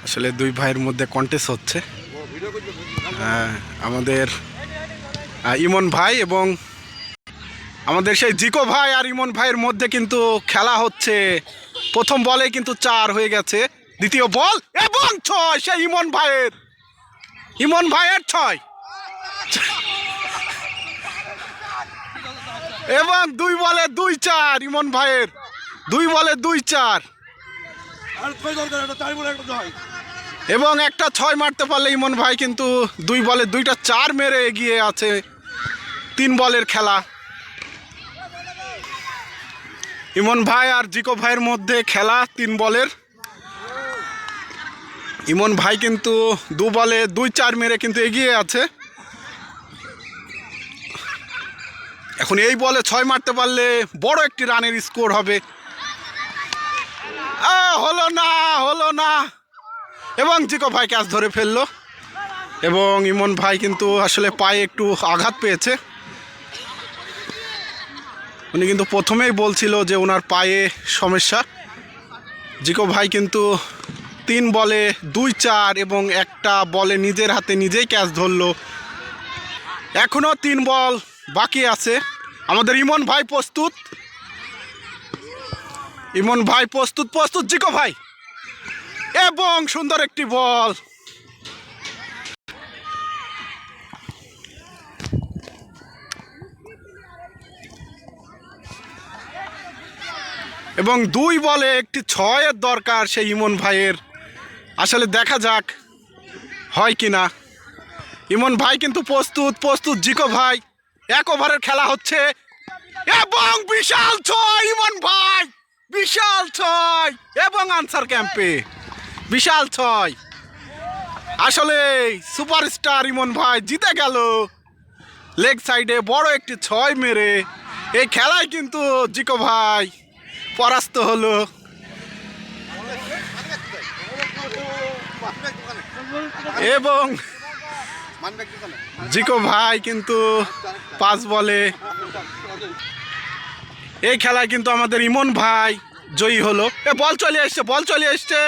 আসলে দুই ভাইয়ের মধ্যে কন্টেস্ট হচ্ছে। আমাদের ইমন ভাই এবং আমাদের সেই জিকো ভাই আর ইমন ভাইয়ের মধ্যে কিন্তু খেলা হচ্ছে। প্রথম বলে কিন্তু 4 হয়ে গেছে, দ্বিতীয় বল এবং 6 সেই ইমন ভাইয়ের 6 এবং 2 বলে 2-4 ইমন ভাইয়ের 2 বলে 2-4 এবং একটা 6 মারতে পারলে ইমন ভাই কিন্তু 2 বলে 2টা 4 মেরে এগিয়ে আছে। 3 বলের খেলা, ইমন ভাই আর জিকো ভাইয়ের মধ্যে খেলা 3 বলের। ইমন ভাই কিন্তু 2 বলে 2-4 মেরে কিন্তু এগিয়ে আছে। এখন এই বলে 6 মারতে পারলে বড় একটি রানের স্কোর হবে। হলো না এবং জিকো ভাই ক্যাচ ধরে ফেললো এবং ইমন ভাই কিন্তু আসলে পায়ে একটু আঘাত পেয়েছে। উনি কিন্তু প্রথমেই বলছিল যে ওনার পায়ে সমস্যা। জিকো ভাই কিন্তু 3 বলে 2-4 এবং একটা বলে নিজের হাতে নিজেই ক্যাচ ধরলো। এখনও 3 বল বাকি আছে। আমাদের ইমন ভাই প্রস্তুত, প্রস্তুত জিকো ভাই এবং সুন্দর একটি বল এবং 2 বলে একটি 6-এর দরকার সেই ইমন ভাইয়ের। আসলে দেখা যাক হয় কিনা। ইমন ভাই কিন্তু প্রস্তুত জিকো ভাই। 1 ওভারের খেলা হচ্ছে এবং বিশাল 6 ইমন ভাই, বিশাল 6 এবং আনসার ক্যাম্পে বিশাল 6। আসলে সুপারস্টার ইমন ভাই জিতে গেল লেগ সাইডে বড় একটি 6 মেরে। এই খেলায় কিন্তু জিকো ভাই পরাস্ত হলো এবং জিকো ভাই কিন্তু 5 বলে। এই খেলায় কিন্তু আমাদের ইমন ভাই জয়ী হলো। বল চলে এসছে